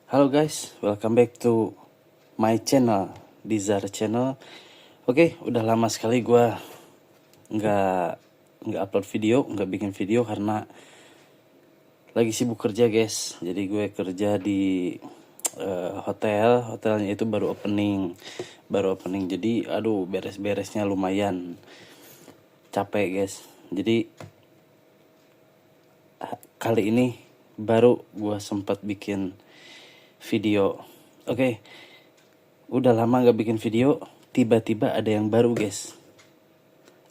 Halo guys, welcome back to my channel, Dizar Channel. Oke, udah lama sekali gue nggak upload video, nggak bikin video karena lagi sibuk kerja guys. Jadi gue kerja di hotelnya itu baru opening. Jadi aduh beres-beresnya lumayan capek guys. Jadi kali ini baru gue sempat bikin video. Oke, udah lama gak bikin video, tiba-tiba ada yang baru guys.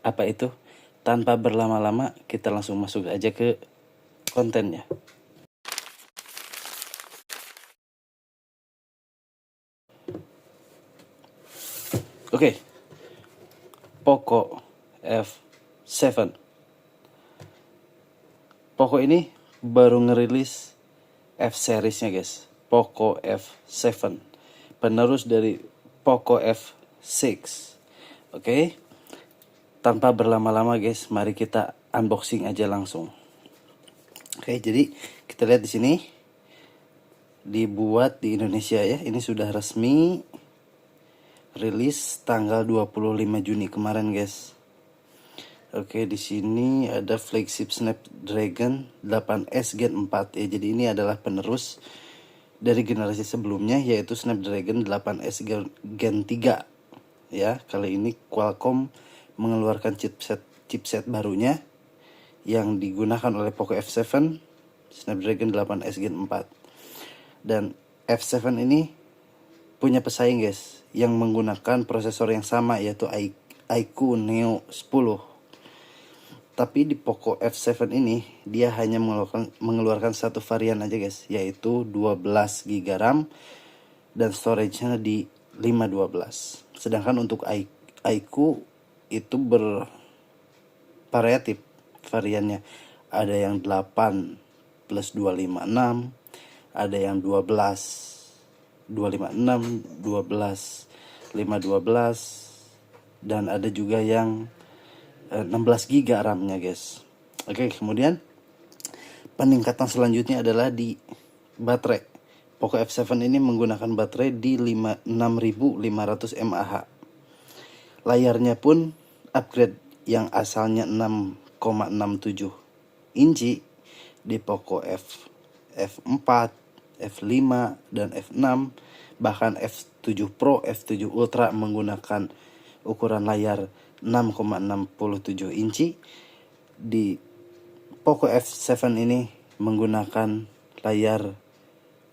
Apa itu? Tanpa berlama-lama kita langsung masuk aja ke kontennya. Oke, Poco F7. Poco ini baru ngerilis F seriesnya guys. Poco F7, penerus dari Poco F6. Oke, tanpa berlama-lama guys, mari kita unboxing aja langsung. Oke, jadi kita lihat di sini dibuat di Indonesia ya. Ini sudah resmi rilis tanggal 25 Juni kemarin guys. Oke, di sini ada flagship Snapdragon 8S Gen 4 ya. Jadi ini adalah penerus dari generasi sebelumnya, yaitu Snapdragon 8S Gen 3 ya. Kali ini Qualcomm mengeluarkan chipset barunya yang digunakan oleh Poco F7, Snapdragon 8S Gen 4. Dan F7 ini punya pesaing guys yang menggunakan prosesor yang sama, yaitu iQOO Neo 10. Tapi di Poco F7 ini dia hanya mengeluarkan satu varian aja guys, yaitu 12 GB RAM dan storage-nya di 512. Sedangkan untuk iQOO itu bervariatif variannya. Ada yang 8 plus 256, ada yang 12 256, 12 512, dan ada juga yang 16 GB RAM-nya guys. Oke, kemudian peningkatan selanjutnya adalah di baterai. Poco F7 ini menggunakan baterai di 6500 mAh. Layarnya pun upgrade, yang asalnya 6,67 inci di Poco F4, F5, dan F6, bahkan F7 Pro, F7 Ultra menggunakan ukuran layar 6,67 inci. Di Poco F7 ini menggunakan layar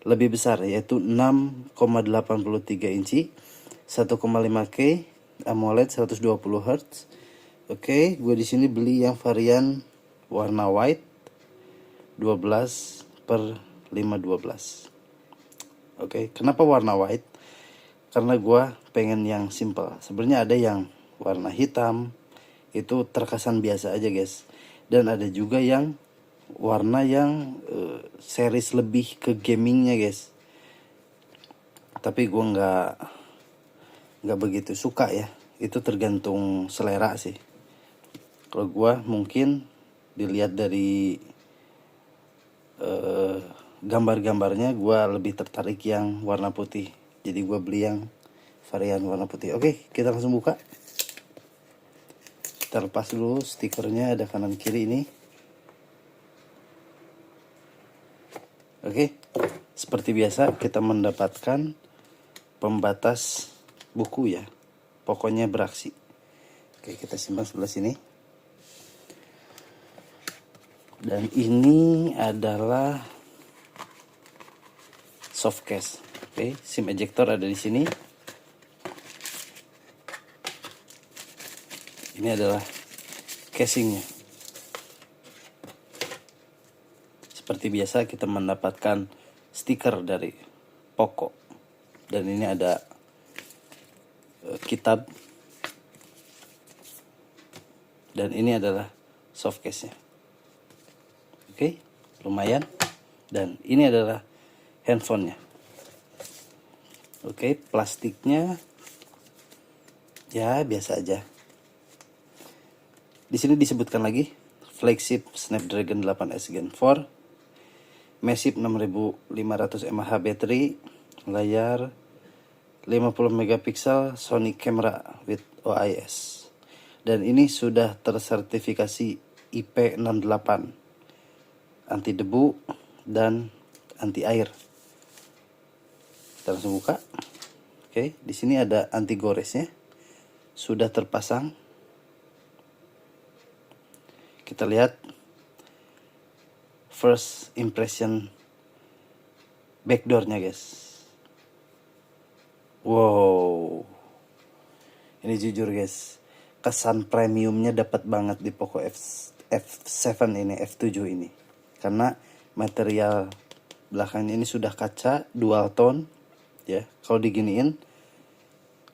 lebih besar, yaitu 6,83 inci, 1,5K AMOLED 120 Hz. Oke, gue di sini beli yang varian warna white 12 per 512. Oke, kenapa warna white? Karena gue pengen yang simple. Sebenarnya ada yang warna hitam, itu terkesan biasa aja guys. Dan ada juga yang warna yang series lebih ke gamingnya guys. Tapi gue nggak begitu suka ya. Itu tergantung selera sih. Kalau gue mungkin dilihat dari gambar-gambarnya, gue lebih tertarik yang warna putih. Jadi gue beli yang varian warna putih. Oke, kita langsung buka. Kita lepas dulu stikernya, ada kanan kiri ini. Oke, seperti biasa kita mendapatkan pembatas buku ya. Pokoknya beraksi. Oke, kita simpan sebelah sini. Dan ini adalah soft case. Oke, SIM ejector ada di sini. Ini adalah casingnya. Seperti biasa kita mendapatkan stiker dari Poco. Dan ini ada kitab. Dan ini adalah soft case-nya. Oke, lumayan. Dan ini adalah handphonenya. Oke, plastiknya ya biasa aja. Di sini disebutkan lagi flagship Snapdragon 8S Gen 4, Massive 6500 mAh batery, layar 50 megapiksel, Sonic camera with OIS. Dan ini sudah tersertifikasi IP68, anti debu dan anti air. Kita langsung buka. Oke, di sini ada anti goresnya, sudah terpasang. Kita lihat first impression backdoornya guys. Wow, ini jujur guys, kesan premiumnya dapat banget di Poco F7 ini, F7 ini, karena material belakang ini sudah kaca dual tone ya. Kalau diginiin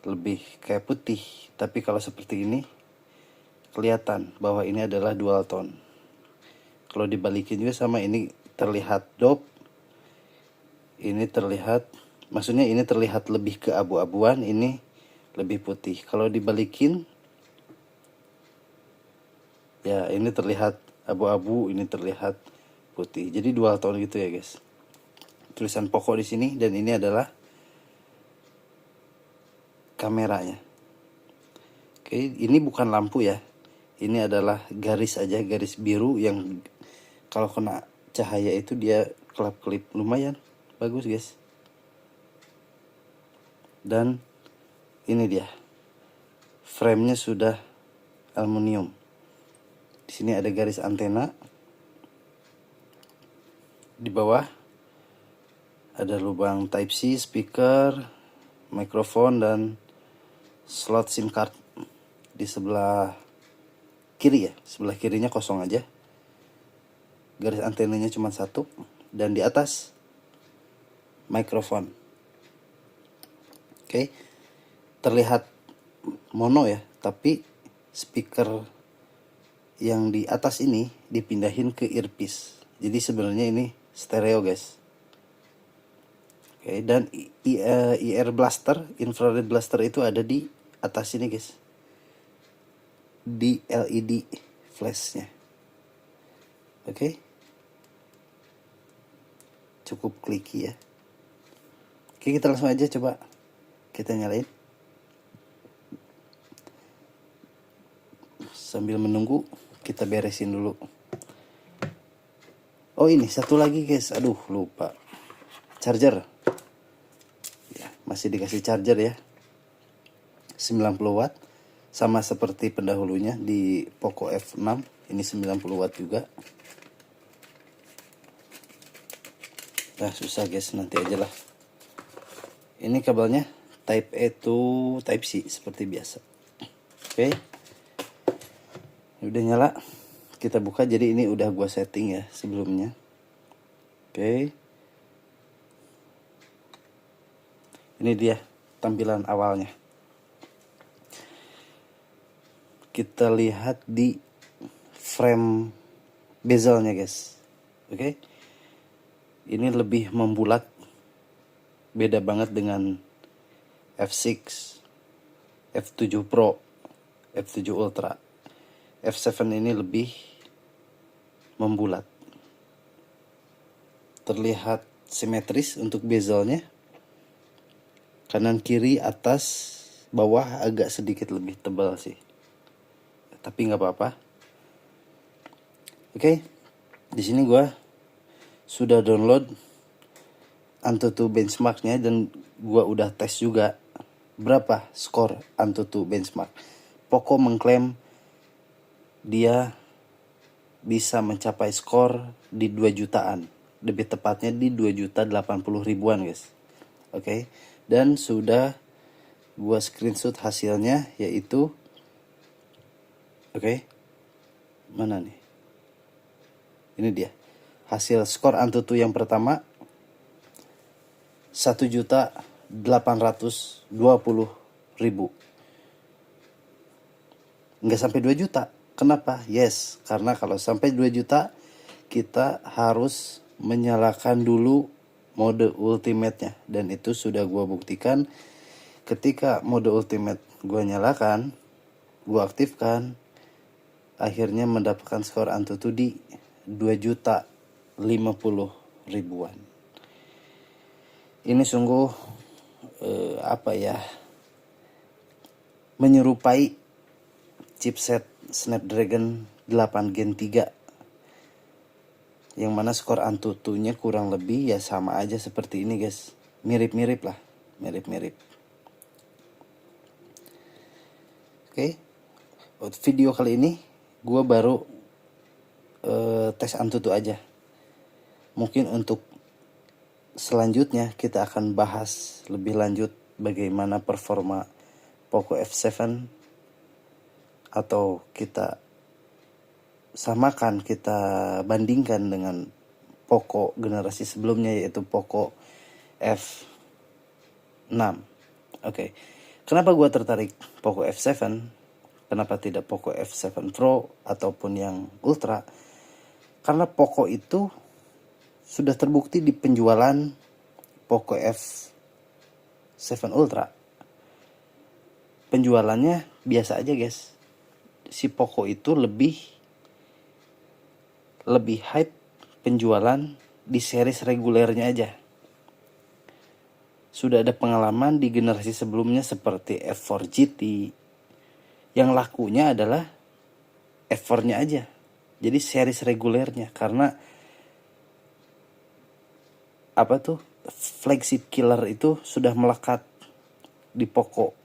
lebih kayak putih, tapi kalau seperti ini kelihatan bahwa ini adalah dual tone. Kalau dibalikin juga sama, ini terlihat dope, ini terlihat, maksudnya ini terlihat lebih ke abu-abuan, ini lebih putih. Kalau dibalikin ya ini terlihat abu-abu, ini terlihat putih. Jadi dual tone gitu ya guys. Tulisan Poco di sini, dan ini adalah kameranya. Oke, ini bukan lampu ya. Ini adalah garis aja, garis biru yang kalau kena cahaya itu dia kelap-kelip, lumayan bagus guys. Dan ini dia, framenya sudah aluminium. Di sini ada garis antena. Di bawah ada lubang Type C, speaker, mikrofon, dan slot SIM card. Di sebelah kiri ya, sebelah kirinya kosong aja. Garis antenanya cuma satu, dan di atas mikrofon. Oke, terlihat mono ya, tapi speaker yang di atas ini dipindahin ke earpiece. Jadi sebenarnya ini stereo guys. Oke, dan IR blaster, infrared blaster itu ada di atas ini guys, di LED flashnya. Oke, cukup kliki ya. Oke, kita langsung aja coba kita nyalain. Sambil menunggu kita beresin dulu. Oh ini satu lagi guys, aduh lupa, charger ya, masih dikasih charger ya, 90 watt, sama seperti pendahulunya di Poco F6. Ini 90 watt juga. Nah susah guys, nanti aja lah. Ini kabelnya Type A to Type C seperti biasa. Oke, udah nyala, kita buka. Jadi ini udah gua setting ya sebelumnya. Oke, ini dia tampilan awalnya. Kita lihat di frame bezelnya guys. Oke, ini lebih membulat, beda banget dengan F6, F7 Pro, F7 Ultra. F7 ini lebih membulat, terlihat simetris untuk bezelnya, kanan kiri atas bawah agak sedikit lebih tebal sih, tapi nggak apa-apa. Oke, di sini gua sudah download Antutu benchmarknya, dan gua udah tes juga berapa skor Antutu benchmark. Poco mengklaim dia bisa mencapai skor di 2 jutaan, lebih tepatnya di 2.080.000-an guys. Oke, dan sudah gua screenshot hasilnya, yaitu oke, mana nih, ini dia hasil skor Antutu yang pertama, 1.820.000. Nggak sampai 2 juta. Kenapa? Yes, karena kalau sampai 2 juta kita harus menyalakan dulu mode ultimate-nya, dan itu sudah gua buktikan. Ketika mode ultimate gua nyalakan, gua aktifkan, akhirnya mendapatkan skor Antutu di 2.050.000 ribuan. Ini sungguh menyerupai chipset Snapdragon 8 Gen 3, yang mana skor Antutunya kurang lebih ya sama aja seperti ini guys. Mirip-mirip lah, mirip-mirip. Oke, video kali ini gue baru tes Antutu aja. Mungkin untuk selanjutnya kita akan bahas lebih lanjut bagaimana performa Poco F7, atau kita samakan, kita bandingkan dengan Poco generasi sebelumnya, yaitu Poco F6. Oke. Kenapa gue tertarik Poco F7? Kenapa tidak Poco F7 Pro ataupun yang Ultra? Karena Poco itu sudah terbukti di penjualan Poco F7 Ultra. Penjualannya biasa aja guys. Si Poco itu lebih hype penjualan di series regulernya aja. Sudah ada pengalaman di generasi sebelumnya seperti F4 GT, yang lakunya adalah F4-nya aja. Jadi series regulernya, karena flagship killer itu sudah melekat di Poco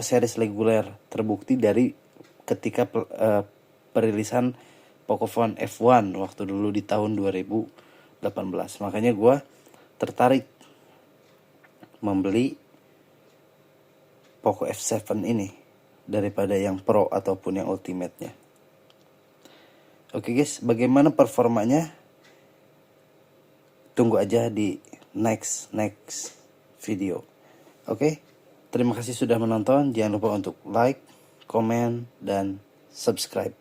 series reguler. Terbukti dari ketika perilisan Pocophone F1 waktu dulu di tahun 2018. Makanya gue tertarik membeli Poco F7 ini daripada yang Pro ataupun yang Ultimate-nya. Oke guys, bagaimana performanya? Tunggu aja di next video. Oke, terima kasih sudah menonton. Jangan lupa untuk like, komen, dan subscribe.